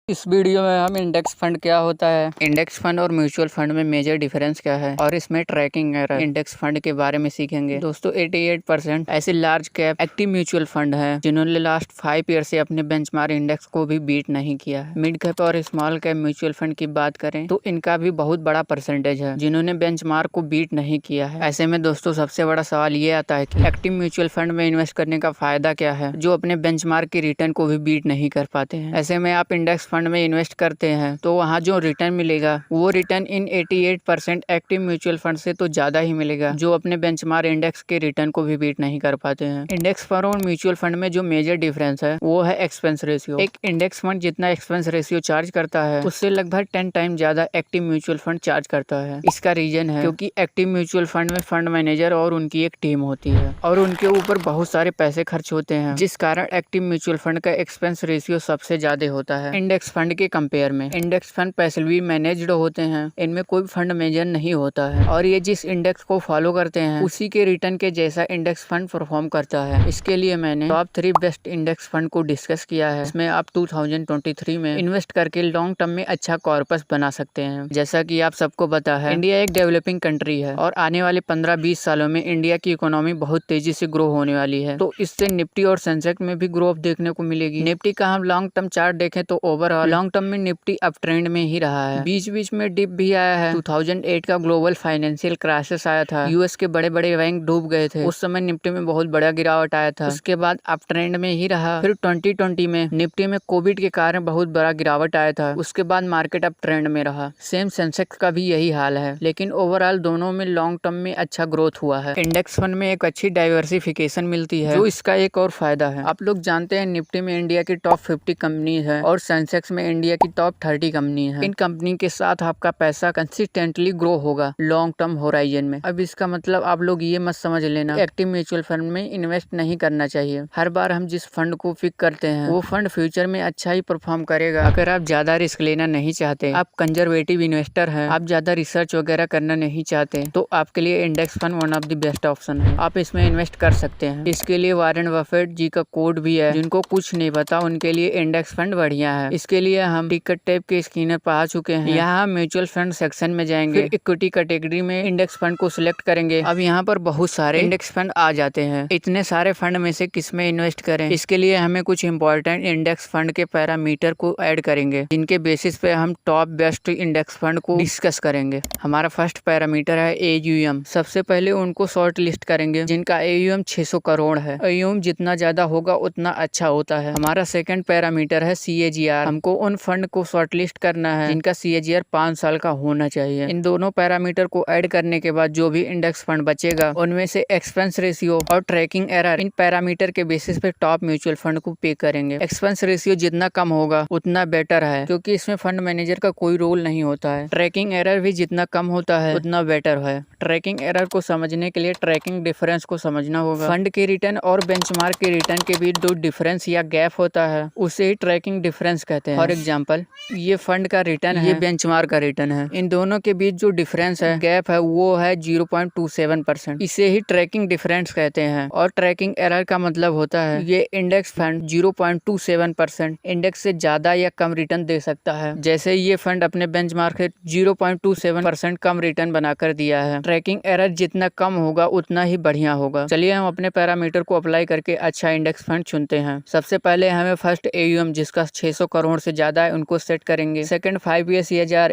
इस वीडियो में हम इंडेक्स फंड क्या होता है, इंडेक्स फंड और म्यूचुअल फंड में मेजर डिफरेंस क्या है और इसमें ट्रैकिंग एरर इंडेक्स फंड के बारे में सीखेंगे। दोस्तों 88% ऐसे large cap active mutual fund हैं जिन्होंने लास्ट 5 ईयर से अपने बेंचमार्क इंडेक्स को भी बीट नहीं किया है। मिड कैप और स्मॉल कैप म्यूचुअल फंड की बात करें तो इनका भी बहुत बड़ा परसेंटेज है जिन्होंने बेंचमार्क को बीट नहीं किया है। ऐसे में दोस्तों सबसे बड़ा सवाल ये आता है कि एक्टिव म्यूचुअल फंड में इन्वेस्ट करने का फायदा क्या है जो अपने बेंचमार्क की रिटर्न को भी बीट नहीं कर पाते हैं। ऐसे में आप इंडेक्स फंड में इन्वेस्ट करते हैं तो वहाँ जो रिटर्न मिलेगा वो रिटर्न इन 88% एक्टिव म्यूचुअल फंड से तो ज्यादा ही मिलेगा जो अपने बेंचमार्क इंडेक्स के रिटर्न को भी बीट नहीं कर पाते हैं। इंडेक्स फंड और म्यूचुअल फंड में जो मेजर डिफरेंस है वो है एक्सपेंस रेशियो। एक इंडेक्स फंड जितना एक्सपेंस रेशियो चार्ज करता है उससे लगभग 10 टाइम ज्यादा एक्टिव म्यूचुअल फंड चार्ज करता है। इसका रीजन है क्योंकि एक्टिव म्यूचुअल फंड में फंड मैनेजर और उनकी एक टीम होती है और उनके ऊपर बहुत सारे पैसे खर्च होते हैं, जिस कारण एक्टिव म्यूचुअल फंड का एक्सपेंस रेशियो सबसे ज्यादा होता है इंडेक्स फंड के कंपेयर में। इंडेक्स फंड पैसिवली मैनेज्ड होते हैं, इनमें कोई फंड मैनेजर नहीं होता है और ये जिस इंडेक्स को फॉलो करते हैं उसी के रिटर्न के जैसा इंडेक्स फंड परफॉर्म करता है। इसके लिए मैंने टॉप 3 बेस्ट इंडेक्स फंड को डिस्कस किया है। इसमें आप 2023 में इन्वेस्ट करके लॉन्ग टर्म में अच्छा कॉर्पस बना सकते हैं। जैसा कि आप सबको पता है इंडिया एक डेवलपिंग कंट्री है और आने वाले 15-20 सालों में इंडिया की इकोनॉमी बहुत तेजी से ग्रो होने वाली है, तो इससे निफ्टी और सेंसेक्स में भी ग्रोथ देखने को मिलेगी। निफ्टी का हम लॉन्ग टर्म चार्ट देखें तो ओवरऑल लॉन्ग टर्म में निफ्टी अप ट्रेंड में ही रहा है। बीच बीच में डिप भी आया है। 2008 का ग्लोबल फाइनेंशियल क्राइसिस आया था, यूएस के बड़े बड़े बैंक डूब गए थे, उस समय निफ्टी में बहुत बड़ा गिरावट आया था। उसके बाद अप ट्रेंड में ही रहा। फिर 2020 में निफ्टी में कोविड के कारण बहुत बड़ा गिरावट आया था, उसके बाद मार्केट अप ट्रेंड में रहा। सेम सेंसेक्स का भी यही हाल है, लेकिन ओवरऑल दोनों में लॉन्ग टर्म में अच्छा ग्रोथ हुआ है। इंडेक्स फंड में एक अच्छी डाइवर्सिफिकेशन मिलती है जो इसका एक और फायदा है। आप लोग जानते हैं निफ्टी में इंडिया की टॉप 50 कंपनी है और सेंसेक्स में इंडिया की टॉप 30 कंपनी है। इन कंपनी के साथ आपका पैसा कंसिस्टेंटली ग्रो होगा लॉन्ग टर्म होराइजन में। अब इसका मतलब आप लोग ये मत समझ लेना एक्टिव म्यूचुअल फंड में इन्वेस्ट नहीं करना चाहिए। हर बार हम जिस फंड को पिक करते हैं वो फंड फ्यूचर में अच्छा ही परफॉर्म करेगा। अगर आप ज्यादा रिस्क लेना नहीं चाहते, आप कंजर्वेटिव इन्वेस्टर हैं, आप ज्यादा रिसर्च वगैरह करना नहीं चाहते, तो आपके लिए index fund one of the best option है। आप इसमें इन्वेस्ट कर सकते हैं। इसके लिए वॉरेन बफेट जी का कोड भी है। जिनको कुछ नहीं पता उनके लिए इंडेक्स फंड बढ़िया है। इसके लिए हम टिकट टैप के स्क्रीनर पर आ चुके हैं। यहाँ म्यूचुअल फंड सेक्शन में जाएंगे, फिर इक्विटी कैटेगरी में इंडेक्स फंड को सिलेक्ट करेंगे। अब यहाँ पर बहुत सारे इंडेक्स फंड आ जाते हैं। इतने सारे फंड में से किस में इन्वेस्ट करें, इसके लिए हमें कुछ इंपॉर्टेंट इंडेक्स फंड के पैरामीटर को ऐड करेंगे, जिनके बेसिस पे हम टॉप बेस्ट इंडेक्स फंड को डिस्कस करेंगे। हमारा फर्स्ट पैरामीटर है AUM। सबसे पहले उनको शॉर्ट लिस्ट करेंगे जिनका AUM 600 करोड़ है। AUM जितना ज्यादा होगा उतना अच्छा होता है। हमारा सेकंड पैरामीटर है CAGR। हमको उन फंड को शॉर्ट लिस्ट करना है जिनका CAGR 5 साल का होना चाहिए। इन दोनों पैरामीटर को ऐड करने के बाद जो भी इंडेक्स फंड बचेगा उनमें से एक्सपेंस रेशियो और ट्रैकिंग एरर इन पैरामीटर के बेसिस पे टॉप म्यूचुअल फंड को पे करेंगे। एक्सपेंस रेशियो जितना कम होगा उतना बेटर है क्योंकि इसमें फंड मैनेजर का कोई रोल नहीं होता है। ट्रैकिंग एरर भी जितना कम होता है उतना बेटर है। ट्रैकिंग एरर को समझने के लिए ट्रैकिंग डिफरेंस को समझना होगा। फंड के रिटर्न और बेंचमार्क के रिटर्न के बीच जो डिफरेंस या गैप होता है उसे ही ट्रैकिंग डिफरेंस कहते हैं। फॉर एग्जांपल ये फंड का रिटर्न है, ये बेंचमार्क का रिटर्न है। इन दोनों के बीच जो डिफरेंस है, गैप है, वो है 0.27%। इसे ही ट्रैकिंग डिफरेंस कहते हैं। और ट्रैकिंग एरर का मतलब होता है ये इंडेक्स फंड 0.27% इंडेक्स से ज्यादा या कम रिटर्न दे सकता है। जैसे ये फंड अपने बेंचमार्क से 0.27% कम रिटर्न बनाकर दिया है। ट्रैकिंग एरर जितना कम होगा उतना ही बढ़िया होगा। चलिए हम अपने पैरामीटर को अप्लाई करके अच्छा इंडेक्स फंड चुनते हैं। सबसे पहले हमें फर्स्ट AUM जिसका 600 करोड़ से ज्यादा है उनको सेट करेंगे। Second 5 year CAGR।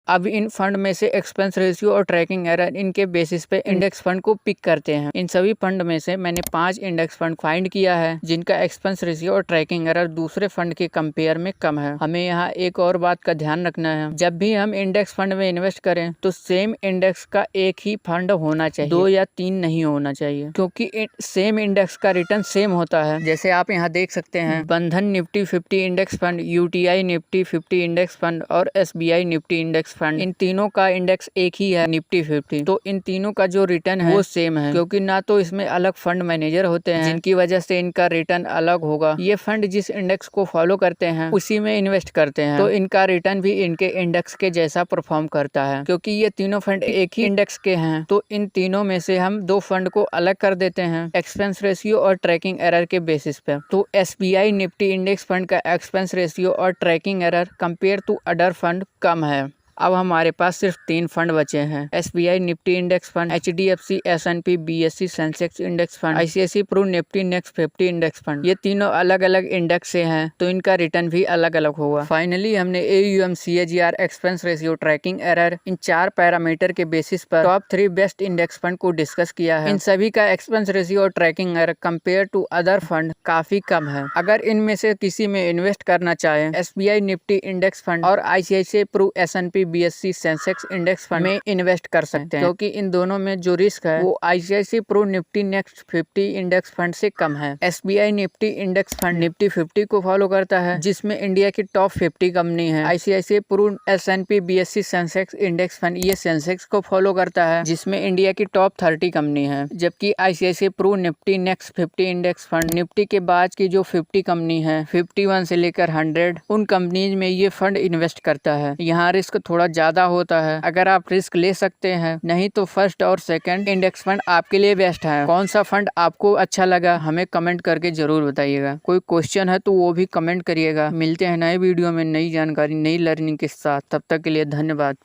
अब इन फंड में से एक्सपेंस रेशियो और ट्रैकिंग एरर इनके बेसिस पे इंडेक्स फंड को पिक करते हैं। इन सभी फंड में से मैंने 5 इंडेक्स फंड फाइंड किया है जिनका एक्सपेंस रेशियो और ट्रैकिंग एरर दूसरे फंड के कंपेयर में कम है। हमें यहाँ एक और बात का ध्यान रखना है, जब भी हम इंडेक्स फंड में इन्वेस्ट करें तो सेम इंडेक्स का एक ही फंड होना चाहिए, 2 या 3 नहीं होना चाहिए, क्योंकि सेम इंडेक्स का रिटर्न सेम होता है। जैसे आप यहाँ देख सकते हैं बंधन Nifty 50 index fund, UTI Nifty 50 index fund और SBI निफ्टी इंडेक्स फंड, इन तीनों का इंडेक्स एक ही है, निफ्टी 50। तो इन तीनों का जो रिटर्न है वो सेम है, क्योंकि ना तो इसमें अलग फंड मैनेजर होते हैं जिनकी वजह से इनका रिटर्न अलग होगा। ये फंड जिस इंडेक्स को फॉलो करते हैं उसी में इन्वेस्ट करते हैं, तो इनका रिटर्न भी इनके इंडेक्स के जैसा परफॉर्म करता है। क्योंकि ये तीनों फंड एक ही इंडेक्स के हैं, तो इन तीनों में से हम दो फंड को अलग कर देते हैं एक्सपेंस रेशियो और ट्रैकिंग एरर के बेसिस पर। तो SBI निफ्टी इंडेक्स फंड का एक्सपेंस रेशियो और tracking error compare to other fund कम है। अब हमारे पास सिर्फ 3 फंड बचे हैं, SBI Nifty index fund, HDFC S&P BSE Sensex index fund, ICICI Pru Nifty next 50 index fund. ये तीनों अलग अलग इंडेक्स से हैं, तो इनका रिटर्न भी अलग अलग होगा। फाइनली हमने AUM, CAGR, expense ratio, tracking error, इन 4 पैरामीटर के बेसिस पर टॉप 3 बेस्ट इंडेक्स फंड को डिस्कस किया है। इन सभी का एक्सपेंस रेशियो और tracking error compare to other fund काफी कम है। अगर इनमें से किसी में इन्वेस्ट करना चाहे, SBI निफ्टी इंडेक्स फंड और ICICI Pru S&P BSE Sensex index fund में इन्वेस्ट कर सकते हैं, क्योंकि इन दोनों में जो रिस्क है वो ICICI Pru Nifty next 50 index fund से कम है। SBI Nifty index fund Nifty 50 को फॉलो करता है, जिसमें इंडिया की टॉप 50 कंपनी है। ICICI Pru S&P BSE Sensex index fund ये सेंसेक्स को फॉलो करता है, जिसमें इंडिया की टॉप 30 कंपनी है। जबकि ICICI Pru Nifty next 50 index fund Nifty के बाद की जो 50 कंपनी है, 51 से लेकर 100, उन कंपनीज में ये फंड इन्वेस्ट करता है। यहाँ रिस्क थोड़ा ज्यादा होता है। अगर आप रिस्क ले सकते हैं, नहीं तो फर्स्ट और सेकंड इंडेक्स फंड आपके लिए बेस्ट है। कौन सा फंड आपको अच्छा लगा हमें कमेंट करके जरूर बताइएगा। कोई क्वेश्चन है तो वो भी कमेंट करिएगा। मिलते हैं नए वीडियो में नई जानकारी, नई लर्निंग के साथ। तब तक के लिए धन्यवाद।